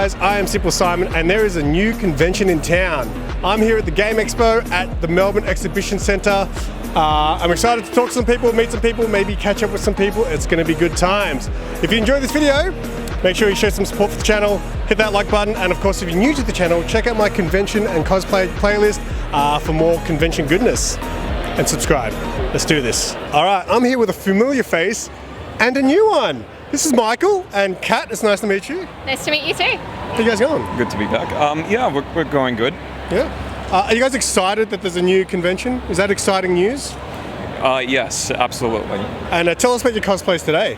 guys, I am Simple Simon and there is a new convention in town. I'm here at the Game Expo at the Melbourne Exhibition Centre. I'm excited to talk to some people, meet some people, maybe catch up with some people. It's going to be good times. If you enjoyed this video, make sure you show some support for the channel, hit that like button, and of course if you're new to the channel, check out my convention and cosplay playlist for more convention goodness. And subscribe. Let's do this. Alright, I'm here with a familiar face and a new one. This is Michael and Kat, it's nice to meet you. Nice to meet you too. How you guys going? Good to be back. Yeah, we're going good. Yeah. Are you guys excited that there's a new convention? Is that exciting news? Yes, absolutely. And tell us about your cosplays today.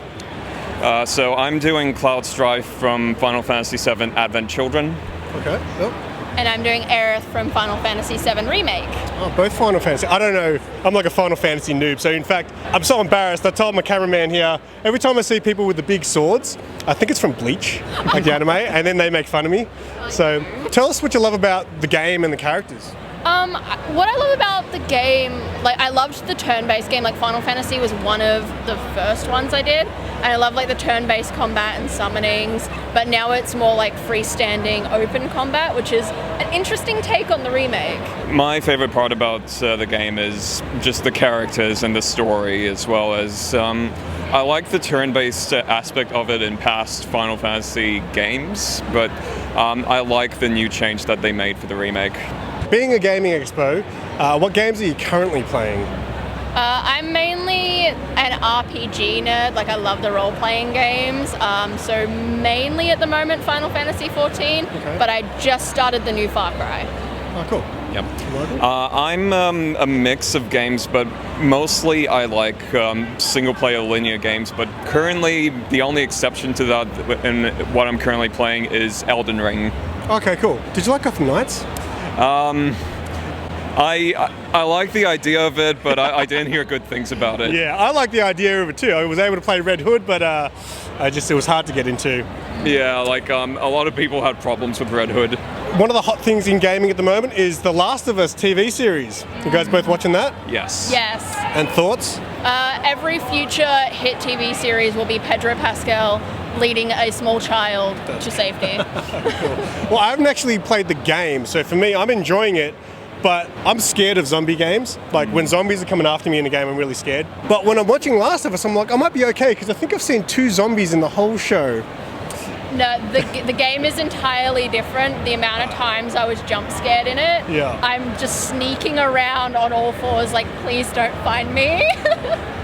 So I'm doing Cloud Strife from Final Fantasy VII Advent Children. Okay. Yep. And I'm doing Aerith from Final Fantasy VII Remake. Oh, both Final Fantasy. I don't know. I'm like a Final Fantasy noob. So in fact, I'm so embarrassed. I told my cameraman here, every time I see people with the big swords, I think it's from Bleach, like the anime, and then they make fun of me. So tell us what you love about the game and the characters. What I love about the game, like I loved the turn-based game, like Final Fantasy was one of the first ones I did, and I love like the turn-based combat and summonings, but now it's more like freestanding open combat, which is an interesting take on the remake. My favorite part about the game is just the characters and the story, as well as I like the turn-based aspect of it in past Final Fantasy games, but I like the new change that they made for the remake. Being a gaming expo, what games are you currently playing? I'm mainly an RPG nerd, like I love the role-playing games, so mainly at the moment Final Fantasy XIV, but I just started the new Far Cry. Oh, cool. Yep. I'm a mix of games, but mostly I like single-player linear games, but currently the only exception to that in what I'm currently playing is Elden Ring. Okay, cool. Did you like Gotham Knights? I like the idea of it, but I didn't hear good things about it. Yeah, I like the idea of it too. I was able to play Red Hood, but it was hard to get into. Yeah, like a lot of people had problems with Red Hood. One of the hot things in gaming at the moment is The Last of Us TV series. You guys both watching that? Yes. Yes. And thoughts? Every future hit TV series will be Pedro Pascal leading a small child to safety. Cool. Well, I haven't actually played the game, so for me, I'm enjoying it, but I'm scared of zombie games. Like when zombies are coming after me in a game, I'm really scared. But when I'm watching Last of Us, I'm like, I might be okay, because I think I've seen 2 zombies in the whole show. No, the game is entirely different. The amount of times I was jump scared in it, yeah. I'm just sneaking around on all fours like, please don't find me.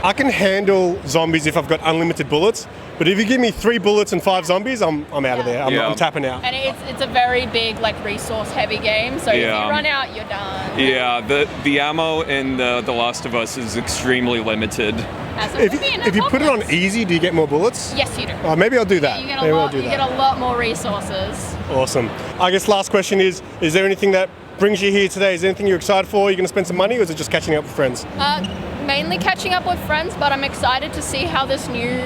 I can handle zombies if I've got unlimited bullets, but if you give me 3 bullets and 5 zombies, I'm out of there. I'm tapping out. And it's a very big, like, resource-heavy game, so if you run out, you're done. Yeah, the ammo in The Last of Us is extremely limited. If you put it on easy, do you get more bullets? Yes, you do. Maybe I'll do that. Yeah, you get a lot more resources. Awesome. I guess last question is there anything that brings you here today? Is there anything you're excited for? Are you going to spend some money, or is it just catching up with friends? Mainly catching up with friends, but I'm excited to see how this new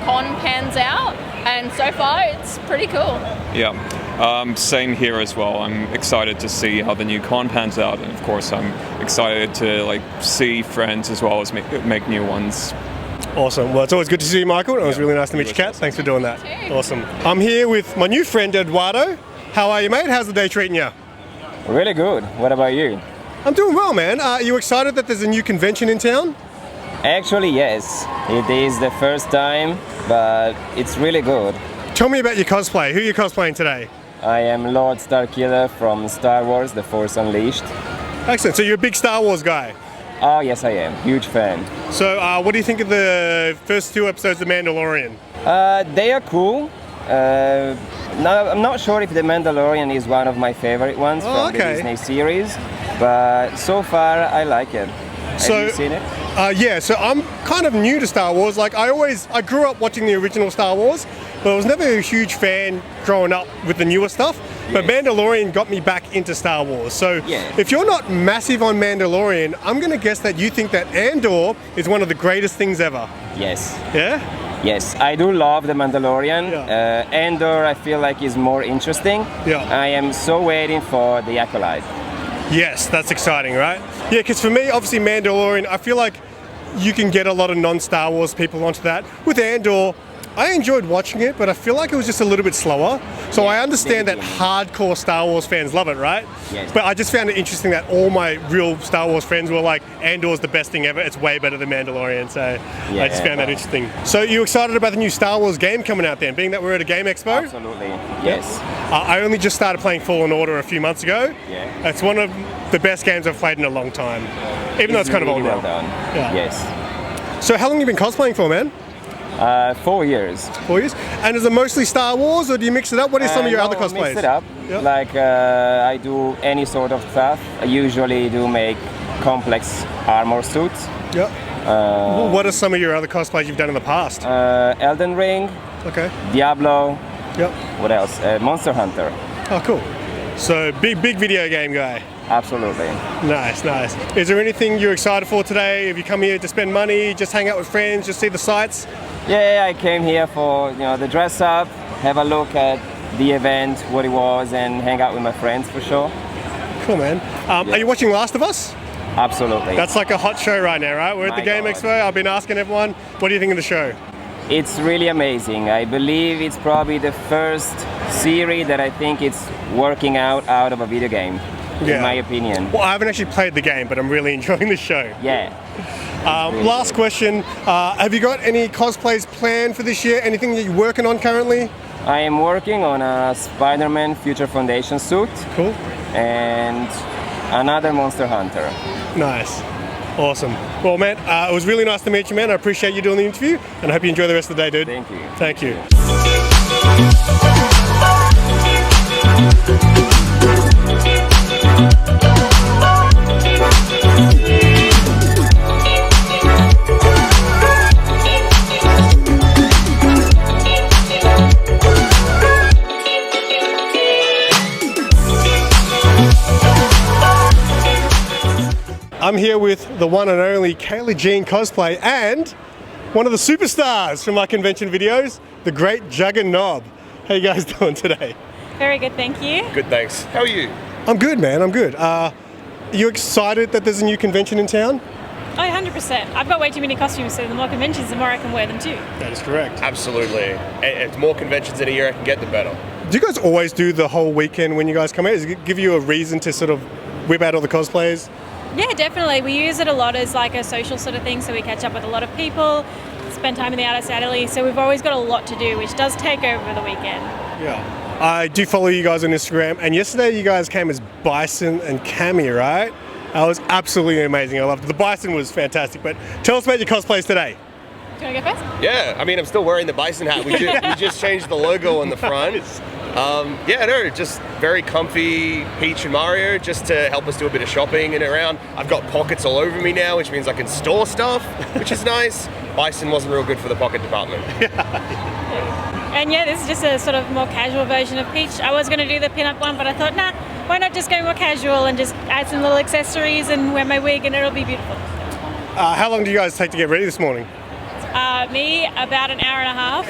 con pans out, and so far it's pretty cool. Yeah, same here as well. I'm excited to see how the new con pans out, and of course I'm excited to see friends as well as make new ones. Awesome. Well, it's always good to see you, Michael. It was really nice to meet you, Kat. Thanks for doing that. Awesome. I'm here with my new friend, Eduardo. How are you, mate? How's the day treating you? Really good. What about you? I'm doing well, man. Are you excited that there's a new convention in town? Actually, yes. It is the first time, but it's really good. Tell me about your cosplay. Who are you cosplaying today? I am Lord Starkiller from Star Wars: The Force Unleashed. Excellent. So you're a big Star Wars guy? Oh, yes, I am. Huge fan. So what do you think of the first 2 episodes of The Mandalorian? They are cool. No, I'm not sure if The Mandalorian is one of my favorite ones from the Disney series, but so far I like it. Have you seen it? Yeah, so I'm kind of new to Star Wars. Like I grew up watching the original Star Wars, but I was never a huge fan growing up with the newer stuff. But Mandalorian got me back into Star Wars. So if you're not massive on Mandalorian, I'm going to guess that you think that Andor is one of the greatest things ever. Yes. Yeah? Yes, I do love The Mandalorian. Andor, I feel like, is more interesting. Yeah. I am so waiting for The Acolyte. Yes, that's exciting, right? Yeah, because for me, obviously Mandalorian, I feel like you can get a lot of non-Star Wars people onto that. With Andor, I enjoyed watching it, but I feel like it was just a little bit slower. So I understand that hardcore Star Wars fans love it, right? Yes. But I just found it interesting that all my real Star Wars friends were like, Andor's the best thing ever. It's way better than Mandalorian. So I just found that interesting. So you excited about the new Star Wars game coming out then, being that we're at a Game Expo? Absolutely, yes. I only just started playing Fallen Order a few months ago. Yeah. It's one of the best games I've played in a long time, even though it's kind of old well now. done. Yeah. Yes. So how long have you been cosplaying for, man? 4 years. 4 years? And is it mostly Star Wars, or do you mix it up? What is some of your other cosplays? Mix it up. Yep. Like I do any sort of stuff. I usually do make complex armor suits. Yep. What are some of your other cosplays you've done in the past? Elden Ring. Okay. Diablo. Yep. What else? Monster Hunter. Oh, cool. So big video game guy. Absolutely. Nice, nice. Is there anything you're excited for today? Have you come here to spend money, just hang out with friends, just see the sights? Yeah, I came here for the dress up, have a look at the event, what it was, and hang out with my friends for sure. Cool, man. Are you watching Last of Us? Absolutely. That's like a hot show right now, right? We're at the Game Expo. I've been asking everyone, what do you think of the show? It's really amazing. I believe it's probably the first series that I think it's working out of a video game, in my opinion. Well, I haven't actually played the game, but I'm really enjoying the show. Yeah. Last question, have you got any cosplays planned for this year? Anything that you're working on currently? I am working on a Spider-Man Future Foundation suit. Cool. And another Monster Hunter. Nice. Awesome. Well, man, it was really nice to meet you, man. I appreciate you doing the interview, and I hope you enjoy the rest of the day, dude. Thank you. Thank you. I'm here with the one and only Kaylee Jean cosplay and one of the superstars from my convention videos, the great Juggernob. How you guys doing today? Very good, thank you. Good, thanks. How are you? I'm good, man. I'm good. Are you excited that there's a new convention in town? Oh, 100%. I've got way too many costumes, so the more conventions, the more I can wear them too. That is correct. Absolutely. And the more conventions in a year I can get, the better. Do you guys always do the whole weekend when you guys come out? Does it give you a reason to sort of whip out all the cosplays? Yeah, definitely. We use it a lot as like a social sort of thing, so we catch up with a lot of people, spend time in the outer Saturday, so we've always got a lot to do, which does take over the weekend. Yeah. I do follow you guys on Instagram, and yesterday you guys came as Bison and Cammy, right? That was absolutely amazing. I loved it. The Bison was fantastic, but tell us about your cosplays today. Do you want to go first? Yeah, I mean, I'm still wearing the Bison hat. We just changed the logo on the front. Yeah, no, just very comfy Peach and Mario, just to help us do a bit of shopping and around. I've got pockets all over me now, which means I can store stuff, which is nice. Bison wasn't real good for the pocket department. And yeah, this is just a sort of more casual version of Peach. I was going to do the pin-up one, but I thought, nah, why not just go more casual and just add some little accessories and wear my wig and it'll be beautiful. How long do you guys take to get ready this morning? Me, about an hour and a half.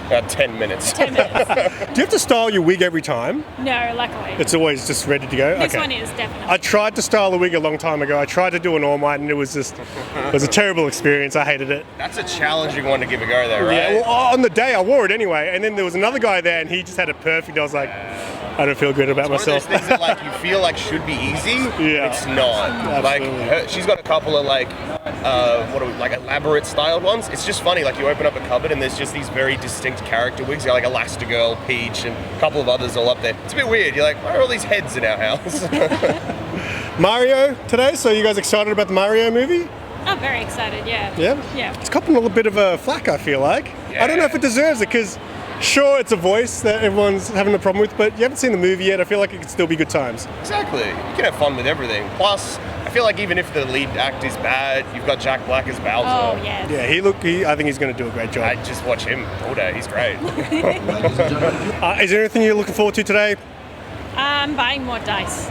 About 10 minutes. 10 minutes. Do you have to style your wig every time? No, luckily. It's always just ready to go? This one is, definitely. I tried to style a wig a long time ago. I tried to do an all white and it was a terrible experience. I hated it. That's a challenging one to give a go though, right? Yeah, well, on the day I wore it anyway, and then there was another guy there and he just had it perfect. I was like, I don't feel good about myself. One of those things that like you feel like should be easy, Yeah. it's not. Like she's got a couple of like elaborate styled ones. It's just funny, like you open up a cupboard and there's just these very distinct character wigs. You got like Elastigirl, Peach, and a couple of others all up there. It's a bit weird. You're like, why are all these heads in our house? Mario today, so you guys excited about the Mario movie? I'm very excited, yeah. Yeah? Yeah. It's copping a little bit of a flack, I feel like. I don't know if it deserves it, because sure, it's a voice that everyone's having a problem with, but you haven't seen the movie yet. I feel like it could still be good times. Exactly. You can have fun with everything. Plus, I feel like even if the lead act is bad, you've got Jack Black as Bowser. Oh, yes. Yeah, I think he's going to do a great job. I just watch him all day. He's great. Is there anything you're looking forward to today? I'm buying more dice.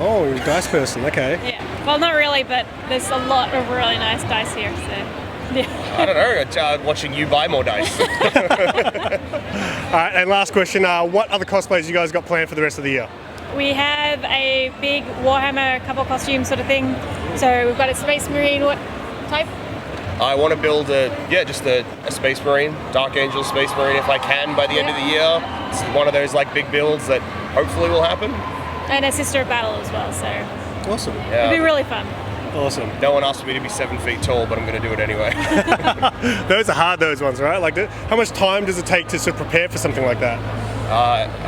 Oh, you're a dice person, okay. Yeah. Well, not really, but there's a lot of really nice dice here, so yeah. I don't know, watching you buy more dice. All right, and last question, what other cosplays you guys got planned for the rest of the year? We have a big Warhammer couple costume sort of thing. So we've got a Space Marine type. I want to build just a Space Marine, Dark Angel Space Marine if I can by the end of the year. It's one of those like big builds that hopefully will happen. And a Sister of Battle as well, so Awesome. Yeah. it'll be really fun. Awesome. No one asked me to be 7 feet tall, but I'm going to do it anyway. Those are hard, those ones, right? Like, how much time does it take to sort of prepare for something like that?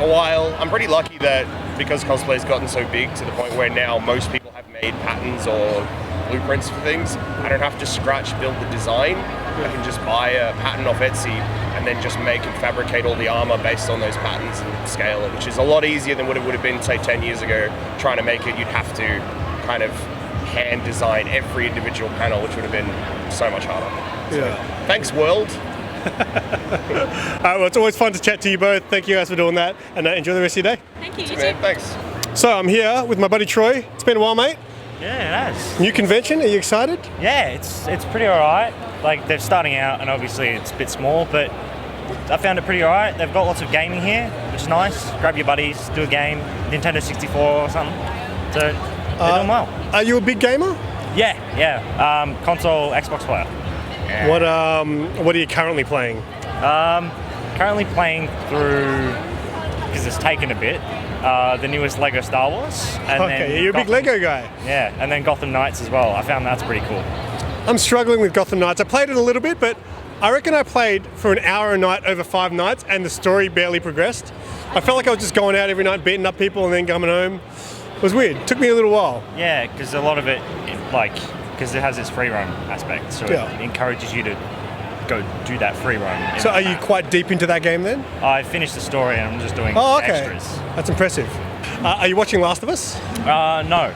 A while. I'm pretty lucky that because cosplay's gotten so big to the point where now most people have made patterns or blueprints for things. I don't have to scratch build the design. I can just buy a pattern off Etsy and then just make and fabricate all the armor based on those patterns and scale it, which is a lot easier than what it would have been, say, 10 years ago. Trying to make it, you'd have to kind of hand design every individual panel, which would have been so much harder. So, thanks, world. Well, it's always fun to chat to you both. Thank you guys for doing that, and enjoy the rest of your day. Thank you. You Man, too. thanks. So I'm here with my buddy Troy. It's been a while, mate. Yeah, it has. New convention. Are you excited? Yeah, it's pretty alright. Like, they're starting out, and obviously it's a bit small, but I found it pretty alright. They've got lots of gaming here, which is nice. Grab your buddies, do a game, Nintendo 64 or something. So they're doing well. Are you a big gamer? Yeah. Console, Xbox player. What are you currently playing? Currently playing through, because it's taken a bit, the newest Lego Star Wars. And Okay, you're a big Lego guy. Yeah, and then Gotham Knights as well. I found that's pretty cool. I'm struggling with Gotham Knights. I played it a little bit, but I reckon I played for an hour a night over 5 nights, and the story barely progressed. I felt like I was just going out every night, beating up people, and then coming home. It was weird. It took me a little while. Yeah, because a lot of it, because it has this free roam aspect, so it encourages you to go do that free roam. So are you quite deep into that game then? I finished the story and I'm just doing extras. That's impressive. Are you watching Last of Us? No.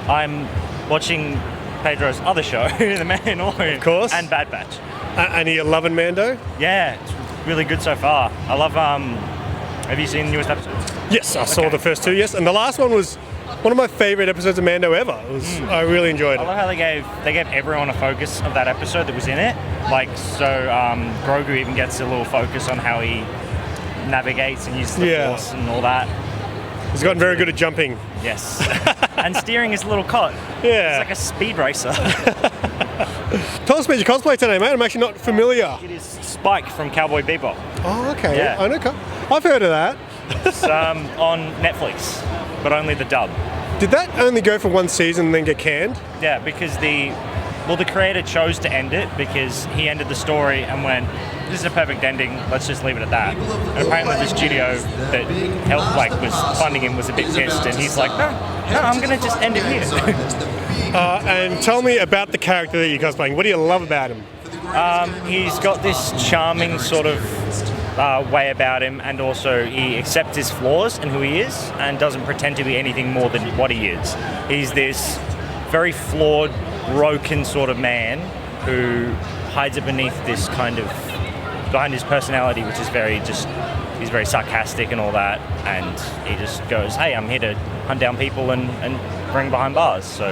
I'm watching Pedro's other show, The Mandalorian. Of course. And Bad Batch. And are you loving Mando? Yeah, it's really good so far. I love, have you seen the newest episodes? Yes, I saw the first 2, yes. And the last one was one of my favourite episodes of Mando ever. I really enjoyed I it. love how they gave everyone a focus of that episode that was in it. Like, so Grogu even gets a little focus on how he navigates and uses the Force and all that. He's gotten very good at jumping. Yes. And steering his little cot. Yeah. It's like a speed racer. Tell us about your cosplay today, mate. I'm actually not familiar. It is Spike from Cowboy Bebop. Oh, okay. Yeah. I know. I've heard of that. It's on Netflix, but only the dub. Did that only go for 1 season and then get canned? Yeah, because the creator chose to end it because he ended the story and went, this is a perfect ending, let's just leave it at that. And apparently the studio that was funding him was a bit pissed, and he's like, no, I'm going to just end it here. And tell me about the character that you're cosplaying. What do you love about him? He's got this charming sort of way about him, and also he accepts his flaws and who he is and doesn't pretend to be anything more than what he is. He's this very flawed, broken sort of man who hides it beneath this kind of, behind his personality, which is he's very sarcastic and all that, and he just goes, hey, I'm here to hunt down people and bring behind bars. So,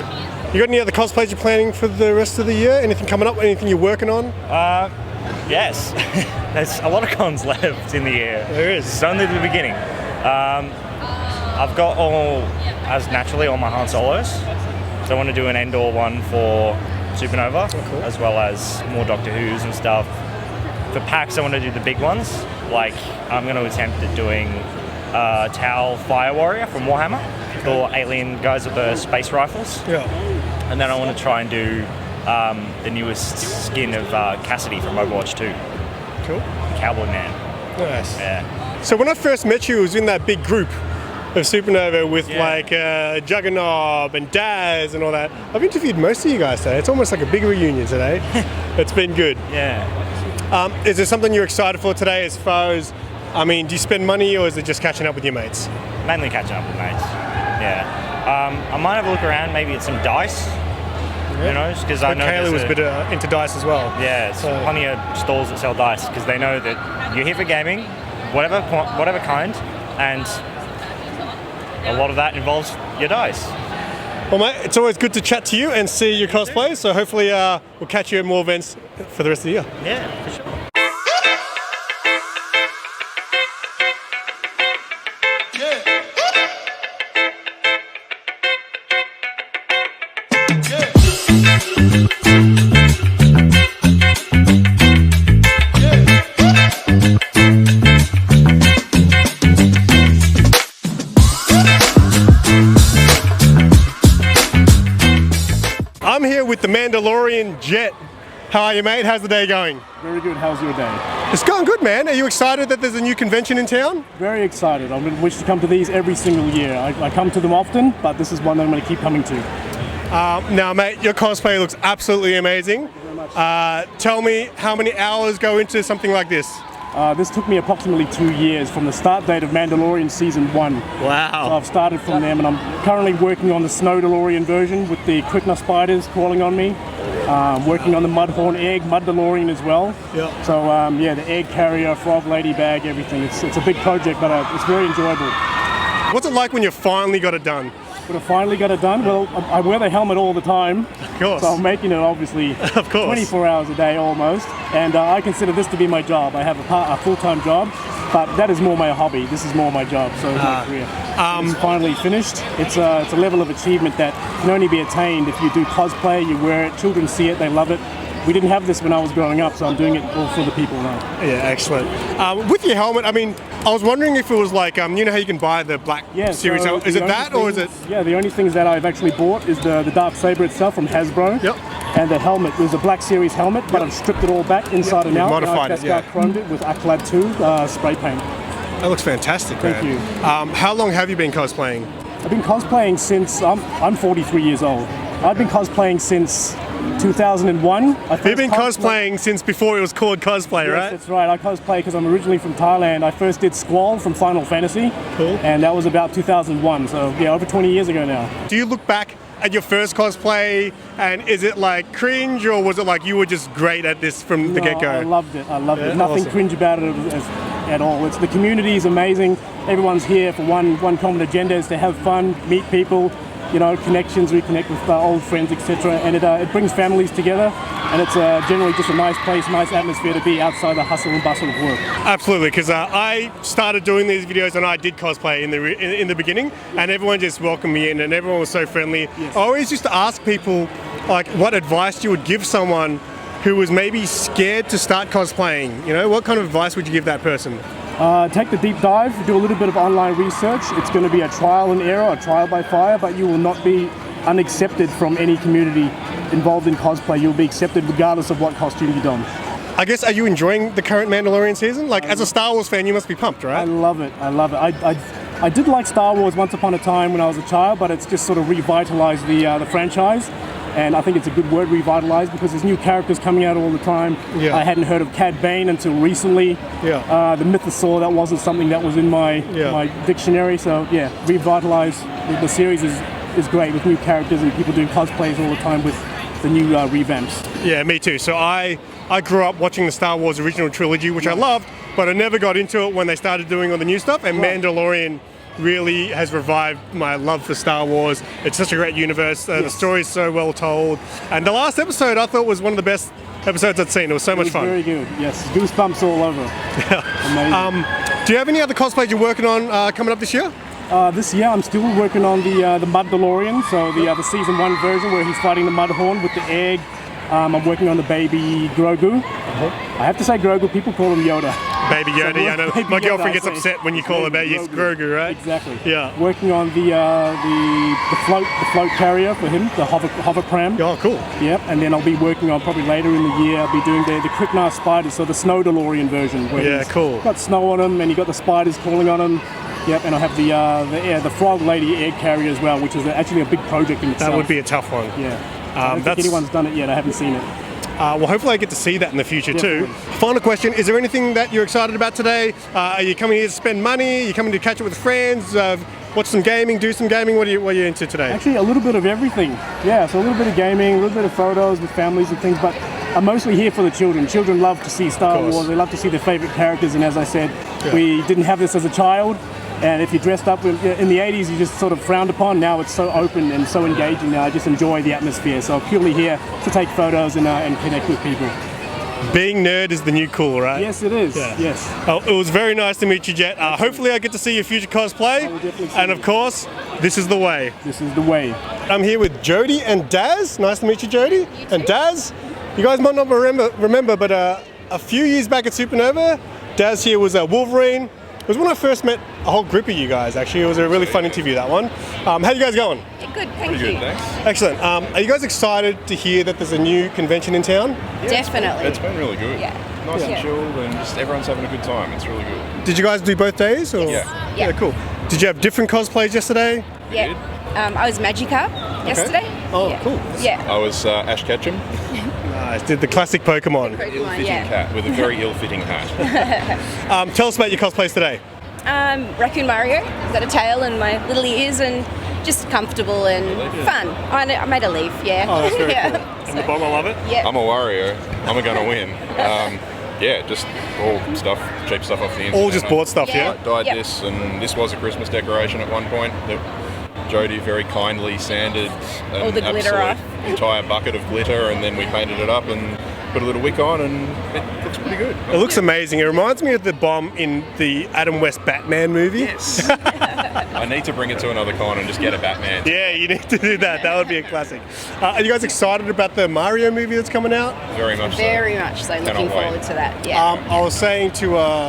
you got any other cosplays you're planning for the rest of the year? Anything coming up? Anything you're working on? Yes. There's a lot of cons left in the year. There is. It's only the beginning. I've got all my Han Solos. So I want to do an Endor one for Supernova, as well as more Doctor Who's and stuff. For packs, I want to do the big ones. Like, I'm going to attempt at doing Tau Fire Warrior from Warhammer, the alien guys with the space rifles. Yeah. And then I want to try and do the newest skin of Cassidy from Overwatch 2. Cool. Cowboy Man. Nice. Yeah. So when I first met you, it was in that big group of Supernova with Juggernaut and Daz and all that. I've interviewed most of you guys today. It's almost like a big reunion today. It's been good. Yeah. Is there something you're excited for today as far as, do you spend money or is it just catching up with your mates? Mainly catching up with mates. Yeah. I might have a look around maybe at some dice. You know, because I know Kaylee was a bit into dice as well. Yeah, so plenty of stalls that sell dice because they know that you're here for gaming, whatever kind, and a lot of that involves your dice. Well, mate, it's always good to chat to you and see your cosplays. So hopefully we'll catch you at more events for the rest of the year. Yeah, for sure. here with the Mandalorian Jet. How are you, mate? How's the day going? Very good. How's your day? It's going good, man. Are you excited that there's a new convention in town? Very excited. I wish to come to these every single year. I come to them often, but this is one that I'm going to keep coming to. Now, mate, your cosplay looks absolutely amazing. Thank you very much. Tell me how many hours go into something like this? This took me approximately 2 years from the start date of Mandalorian Season 1. Wow. So I've started from them, and I'm currently working on the Snow DeLorean version with the Quickner spiders crawling on me. Working on the Mudhorn egg, Mud DeLorean as well. Yeah. So yeah, the egg carrier, frog lady bag, everything. It's a big project, but it's very enjoyable. What's it like when you finally got it done? When I finally got it done, well, I wear the helmet all the time. Of course. So I'm making it obviously Of course. 24 hours a day almost. And I consider this to be my job. I have a full-time job, but that is more my hobby. This is more my job, so it's my career. It's finally finished. It's a level of achievement that can only be attained if you do cosplay, you wear it, children see it, they love it. We didn't have this when I was growing up, so I'm doing it all for the people now. Yeah, excellent. With your helmet, I mean, I was wondering if it was like, you know how you can buy the Black Series so helmet? Is it that, or is it? Yeah, the only things that I've actually bought is the Dark Saber itself from Hasbro. Yep. And the helmet. It was a Black Series helmet, but I've stripped it all back inside and out. Modified and it, I've chromed it with Aclad 2 spray paint. That looks fantastic, Thank man. you. How long have you been cosplaying? I've been cosplaying since, I'm 43 years old. I've been cosplaying since 2001. You've been cosplaying since before it was called cosplay, yes, right? That's right. I cosplay because I'm originally from Thailand. I first did Squall from Final Fantasy. Cool. And that was about 2001. So yeah, over 20 years ago now. Do you look back at your first cosplay and is it like cringe, or was it like you were just great at this from the get-go? I loved it. I loved Yeah, it. Nothing awesome. cringe about it at all. It's the community is amazing. Everyone's here for one common agenda, is to have fun, meet people, you know, connections, reconnect with old friends, etc. And it brings families together, and it's generally just a nice place, nice atmosphere to be outside the hustle and bustle of work. Absolutely, because I started doing these videos and I did cosplay in the beginning, and everyone just welcomed me in, and everyone was so friendly. Yes. I always used to ask people, like, what advice you would give someone who was maybe scared to start cosplaying. You know, what kind of advice would you give that person? Take the deep dive, do a little bit of online research. It's going to be a trial and error, a trial by fire, but you will not be unaccepted from any community involved in cosplay. You'll be accepted regardless of what costume you don. I guess, are you enjoying the current Mandalorian season? Like, as a Star Wars fan, you must be pumped, right? I love it. I love it. I did like Star Wars once upon a time when I was a child, but it's just sort of revitalized the franchise. And I think it's a good word, revitalized, because there's new characters coming out all the time. Yeah. I hadn't heard of Cad Bane until recently. Yeah. The Mythosaur, that wasn't something that was in my dictionary. So yeah, revitalized. The series is great with new characters and people doing cosplays all the time with the new revamps. Yeah, me too. So I grew up watching the Star Wars original trilogy, which I loved, but I never got into it when they started doing all the new stuff, and Mandalorian really has revived my love for Star Wars. It's such a great universe. The story is so well told. And the last episode I thought was one of the best episodes I'd seen. It was so much fun. Very good. Yes, goosebumps all over. Amazing. Do you have any other cosplays you're working on coming up this year? This year I'm still working on the Mud DeLorean, so the season 1 version where he's fighting the Mudhorn with the egg. I'm working on the baby Grogu. I have to say Grogu, people call him Yoda. Baby Yoda, So, yeah, I know. Baby My Yoda, girlfriend I gets say. upset when you call her baby. It's Grogu, right? Exactly. Yeah. Working on the float carrier for him, the hover pram. Oh, cool. Yep. And then I'll be working on probably later in the year. I'll be doing the Quickner spiders, so the Snow DeLorean version. Where he's cool. got snow on him, and you got the spiders crawling on him. Yep. And I'll have the frog lady egg carrier as well, which is actually a big project in itself. That would be a tough one. Yeah. I don't think anyone's done it yet. I haven't seen it. Well, hopefully I get to see that in the future too. Final question, is there anything that you're excited about today? Are you coming here to spend money? Are you coming to catch up with friends? Watch some gaming, do some gaming? What are you into today? Actually, a little bit of everything. Yeah, so a little bit of gaming, a little bit of photos with families and things, but I'm mostly here for the children. Children love to see Star Wars. They love to see their favorite characters, and as I said, we didn't have this as a child. And if you dressed up in the 80s, you just sort of frowned upon. Now it's so open and so engaging now. I just enjoy the atmosphere. So purely here to take photos and connect with people. Being nerd is the new cool, right? Yes, it is. Yeah. Yes. Oh, it was very nice to meet you, Jet. Hopefully I get to see your future cosplay. I will definitely see And you. of course, this is the way. This is the way. I'm here with Jody and Daz. Nice to meet you, Jody. And Daz, you guys might not remember, but a few years back at Supernova, Daz here was a Wolverine. It was when I first met a whole group of you guys, actually. It was a really fun interview, that one. How you guys going? Good, thank you. Good, thanks. Excellent. Are you guys excited to hear that there's a new convention in town? Definitely. It's been really good. Yeah. Nice and chilled, and just everyone's having a good time. It's really good. Did you guys do both days? Or? Yeah. Yeah, cool. Did you have different cosplays yesterday? Yeah. I was Magikarp yesterday. Oh, Yeah. cool. Yeah. I was Ash Ketchum, Nice. Did the classic Pokemon. ill-fitting yeah. cat with a very ill-fitting hat. Tell us about your cosplays today. Raccoon Mario. Got a tail and my little ears and just comfortable and fun. I made a leaf, yeah. Oh, that's very yeah. cool. And the bomb, I love it. Yeah. I'm a Wario. I'm gonna win. Yeah, just all stuff, cheap stuff off the internet. All just bought stuff, Yeah. yeah? Dyed Yep. this, and this was a Christmas decoration at one point that Jody very kindly sanded All the glitter absolute off. entire bucket of glitter, and then we painted it up and put a little wick on, and it looks pretty good. It looks amazing. It reminds me of the bomb in the Adam West Batman movie. Yes. I need to bring it to another con and just get a Batman. Yeah, you need to do that. That would be a classic. Are you guys excited about the Mario movie that's coming out? Very much so. Very much so. Cannot Looking wait. forward to that. Yeah. I was saying to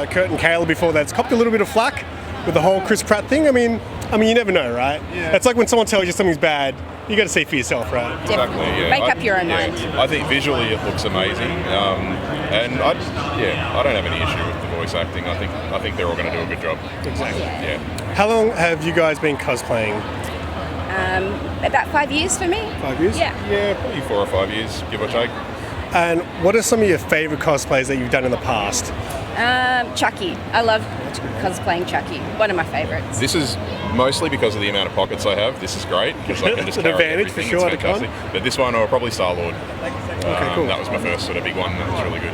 Kurt and Kayla before that it's copped a little bit of flack with the whole Chris Pratt thing. I mean, you never know, right? Yeah. It's like when someone tells you something's bad, you got to see for yourself, right? Exactly, yeah. Make up your own mind. I think visually it looks amazing, and I don't have any issue with the voice acting. I think they're all going to do a good job. Exactly. Yeah. How long have you guys been cosplaying? About 5 years for me. 5 years? Yeah. Yeah, probably 4 or 5 years, give or take. And what are some of your favourite cosplays that you've done in the past? Chucky. I love cosplaying Chucky. One of my favourites. This is mostly because of the amount of pockets I have. This is great because I can just An carry advantage for everything. sure It's at a con. fantastic. But this one, or probably Star-Lord. Okay, cool. That was my first sort of big one. That was really good.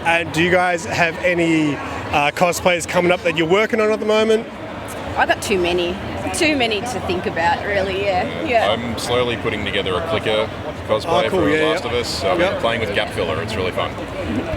And do you guys have any cosplays coming up that you're working on at the moment? I got too many to think about. Really, yeah. I'm slowly putting together a clicker cosplay Oh, cool, for yeah, Last of Us. I've Yep. been playing with gap filler. It's really fun.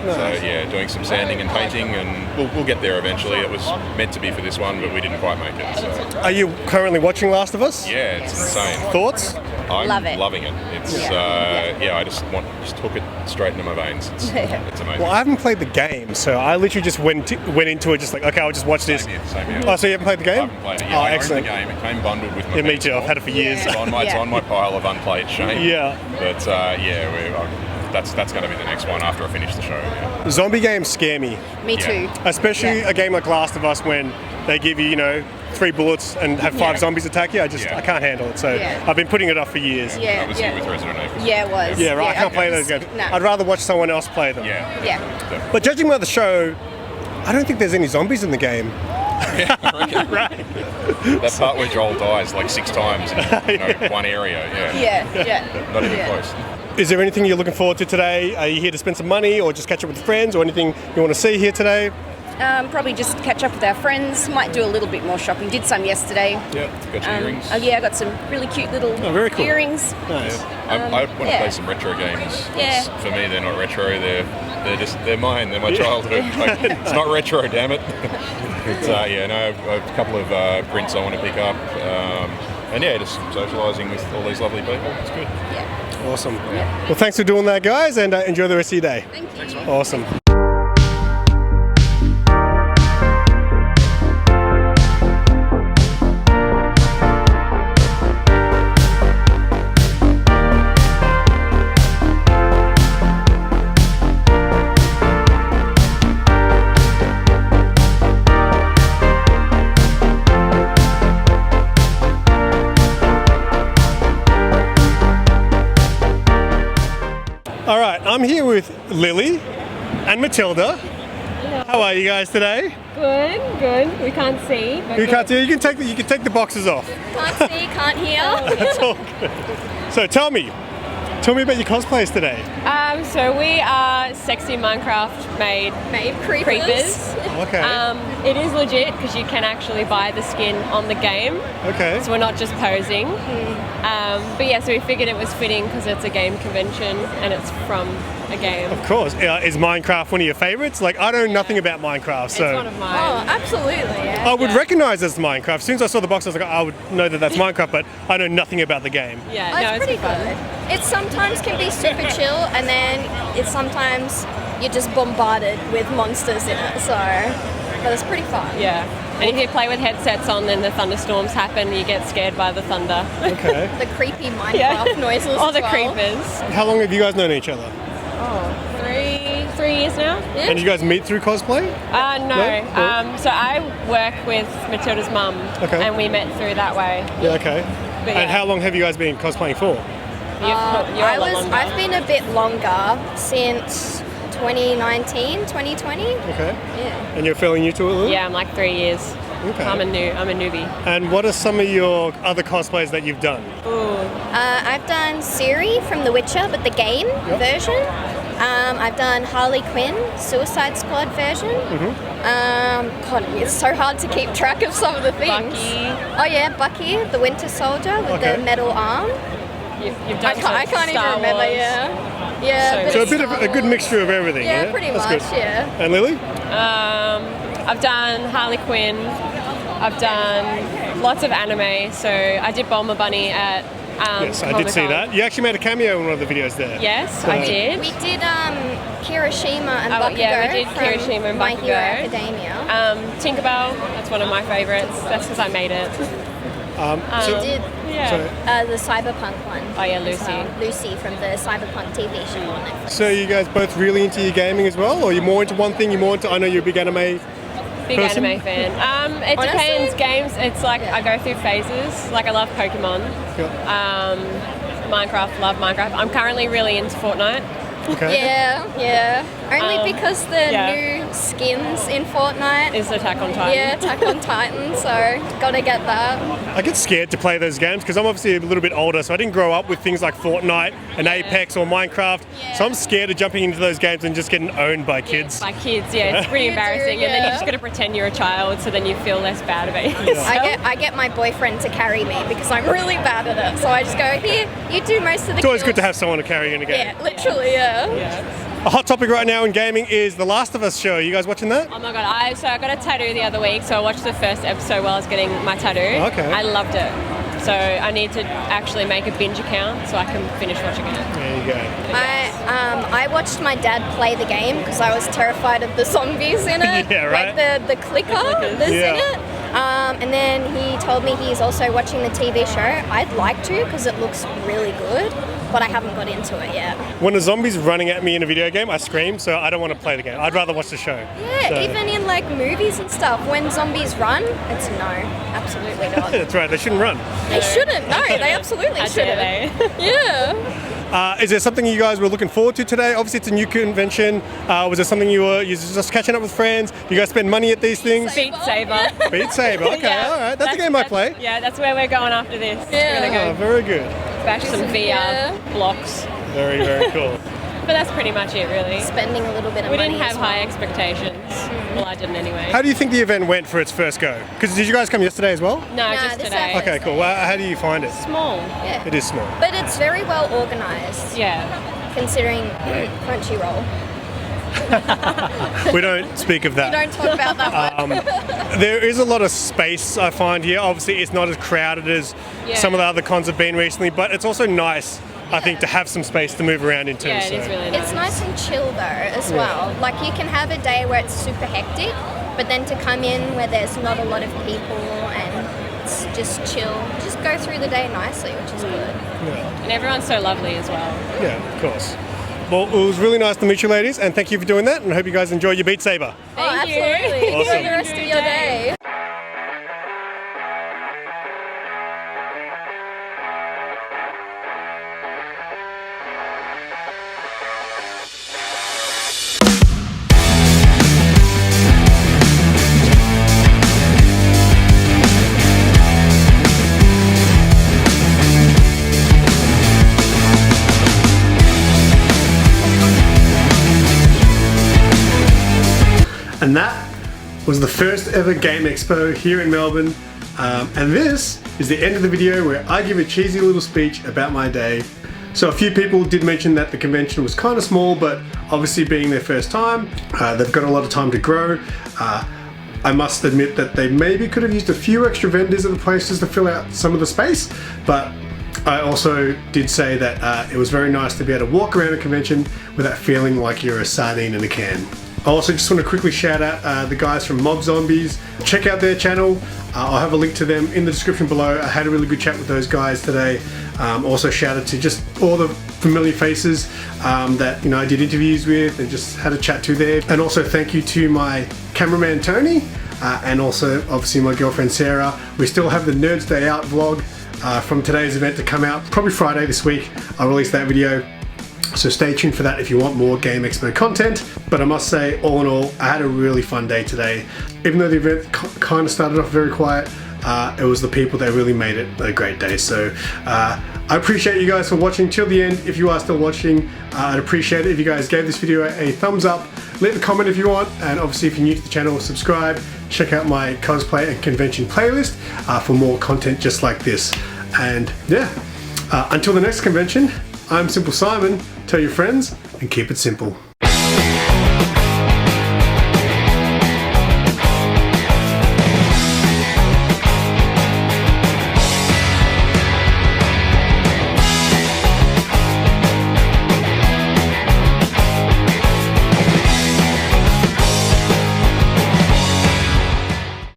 So yeah, doing some sanding and painting, and we'll get there eventually. It was meant to be for this one, but we didn't quite make it. So Are you currently watching Last of Us? yeah, it's insane. Thoughts? I'm Love it. loving it. It's I just took it straight into my veins. It's amazing. Well, I haven't played the game, so I literally just went into it just like, okay, I'll just watch this. Same here. Oh, so you haven't played the I game? haven't played it yet. Oh, I own excellent. the game. It came bundled with my Yeah, me too. PS4. I've had it for years. It's on my pile of unplayed shame. Yeah. But that's going to be the next one after I finish the show. Yeah. Zombie games scare me, Me too. especially Yeah. a game like Last of Us when they give you, 3 bullets and have 5 Yeah. zombies attack you. I can't handle it. So Yeah. I've been putting it off for years. Yeah. That was you with Resident Evil. Yeah, it was. Yeah, right. I can't play okay. those games. No. I'd rather watch someone else play them. Yeah. Yeah. But judging by the show, I don't think there's any zombies in the game. Right. That part where Joel dies like 6 times in one area. Yeah. Yeah. Not even Yeah. close. Is there anything you're looking forward to today? Are you here to spend some money or just catch up with friends or anything you want to see here today? Probably just catch up with our friends. Might do a little bit more shopping. Did some yesterday. Yeah. Got your earrings. Oh yeah, I got some really cute little very cool. earrings. Nice. I want to yeah. play some retro games. Yeah. For me, they're not retro. They're mine. They're my childhood. Like, it's not retro, damn it. It's I have a couple of prints I want to pick up. And yeah, just socialising with all these lovely people. It's good. Yeah. Awesome. Well, thanks for doing that, guys, and enjoy the rest of your day. Thank you. Awesome. All right, I'm here with Lily and Matilda. How are you guys today? Good. We can't see. But You can't see. You can take the boxes off. Can't see, can't hear. It's all good. So tell me about your cosplays today. So we are sexy Minecraft made creepers. Okay. It is legit because you can actually buy the skin on the game. Okay. So we're not just posing. But yeah, so we figured it was fitting because it's a game convention and it's from a game. Of course. Is Minecraft one of your favorites? Like, I know nothing about Minecraft, so It's one of mine. Oh, absolutely. Yeah. I would recognize it as Minecraft. As soon as I saw the box, I was like, I would know that that's Minecraft, but I know nothing about the game. Yeah, Oh, no, it's pretty fun. good. It sometimes can be super chill, and then it's sometimes you're just bombarded with monsters in it. So but it's pretty fun. Yeah. And if you play with headsets on, then the thunderstorms happen. You get scared by the thunder. Okay. The creepy Minecraft noises. All the as well. creepers. How long have you guys known each other? Oh, three years now. Yeah. And you guys meet through cosplay? No. No? So I work with Matilda's mum, Okay. and we met through that way. Yeah, okay. But And how long have you guys been cosplaying for? You're a lot longer. I've been a bit longer since 2019, 2020. Okay. Yeah. And you're fairly new to it, Lily? Yeah, I'm like 3 years. Okay. I'm a newbie. And what are some of your other cosplays that you've done? I've done Ciri from The Witcher, but the game version. I've done Harley Quinn, Suicide Squad version. God, it's so hard to keep track of some of the things. Bucky. Oh yeah, Bucky, the Winter Soldier with Okay. the metal arm. You've done I can't even Star remember. Wars. Yeah, yeah. So a of bit of a good mixture of everything, yeah? Yeah, pretty That's much. good. Yeah. And Lily? I've done Harley Quinn. I've done lots of anime. So I did Bomber Bunny at Yes, I did see Comic-Con. that. You actually made a cameo in one of the videos there. Yes, I did. We did Kirishima and Oh, Bakugo yeah, we did from Kirishima and My Bakugo. Hero Academia. Tinkerbell, that's one of my favourites. That's because I made it. You did Yeah. the Cyberpunk one. Oh yeah, as Lucy. well. Lucy from the Cyberpunk TV show on Netflix. So you guys both really into your gaming as well? Or you're more into one thing, you're more into, I know you're a big anime Big person? anime fan. It Honestly, depends. Games, it's like I go through phases. Like I love Pokemon. Minecraft, love Minecraft. I'm currently really into Fortnite. Okay. Yeah. Only because the yeah. new skins in Fortnite. Is Attack on Titan. Yeah, Attack on Titan, so gotta get that. I get scared to play those games because I'm obviously a little bit older, so I didn't grow up with things like Fortnite and Apex or Minecraft. So I'm scared of jumping into those games and just getting owned by kids. By kids, yeah, it's pretty You do, embarrassing. And then you yeah. just got to pretend you're a child, so then you feel less bad about yourself. I get my boyfriend to carry me because I'm really bad at it. So I just go, here, you do most of the It's always good to kills." have someone to carry in a game. Yeah, literally, yeah. A hot topic right now in gaming is The Last of Us show. You guys watching that? Oh my god! I got a tattoo the other week, so I watched the first episode while I was getting my tattoo. Okay. I loved it. So I need to actually make a binge account so I can finish watching it. There you go. I watched my dad play the game because I was terrified of the zombies in it. Yeah, right. Like the clicker that's in it. And then he told me he's also watching the TV show. I'd like to because it looks really good, but I haven't got into it yet. When a zombie's running at me in a video game, I scream, so I don't want to play the game. I'd rather watch the show. Yeah, So- even in like movies and stuff, when zombies run, it's no, absolutely not. That's right, they shouldn't run. They shouldn't. No, they absolutely How shouldn't. dare they? Yeah. Is there something you guys were looking forward to today? Obviously, it's a new convention. Was there something you're just catching up with friends? You guys spend money at these things? Beat Saber. Beat Saber. Okay, Yeah. all right. That's a game I play. Yeah, that's where we're going after this. Yeah. We're Oh, gonna go very good. bash some VR Yeah. blocks. Very, very cool. But that's pretty much it, really. Spending a little bit of We money. didn't have as well. high expectations. Well, I didn't anyway. How do you think the event went for its first go? Because did you guys come yesterday as well? No, Nah, just this today. happened. Okay, cool. Well, how do you find it? Small. Yeah. It is small. But it's very well organised, Yeah. considering Crunchyroll. We don't speak of We that. don't talk about that one. There is a lot of space I find here. Obviously, it's not as crowded as Yeah. some of the other cons have been recently, but it's also nice, I think, to have some space to move around into. Yeah, it so. is really nice. It's nice and chill though as well. Like you can have a day where it's super hectic, but then to come in where there's not a lot of people and it's just chill, just go through the day nicely, which is good. And everyone's so lovely as well. Yeah, of course. Well, it was really nice to meet you ladies, and thank you for doing that, and I hope you guys enjoy your Beat Saber. Thank you. Absolutely. Awesome. Enjoy the rest of your day. And that was the first ever Game Expo here in Melbourne. And this is the end of the video where I give a cheesy little speech about my day. So a few people did mention that the convention was kind of small, but obviously being their first time, they've got a lot of time to grow. I must admit that they maybe could have used a few extra vendors at the places to fill out some of the space, but I also did say that it was very nice to be able to walk around a convention without feeling like you're a sardine in a can. I also just want to quickly shout out the guys from Mob Zombies. Check out their channel. I'll have a link to them in the description below. I had a really good chat with those guys today. Also shout out to just all the familiar faces that I did interviews with and just had a chat to there. And also thank you to my cameraman Tony and also obviously my girlfriend Sarah. We still have the Nerds Day Out vlog from today's event to come out. Probably Friday this week I'll release that video. So stay tuned for that if you want more Game Expo content. But I must say, all in all, I had a really fun day today. Even though the event kind of started off very quiet, it was the people that really made it a great day. So I appreciate you guys for watching till the end. If you are still watching, I'd appreciate it if you guys gave this video a thumbs up. Leave a comment if you want, and obviously if you're new to the channel, subscribe. Check out my cosplay and convention playlist for more content just like this. And yeah, until the next convention, I'm Simple Simon. Tell your friends and keep it simple.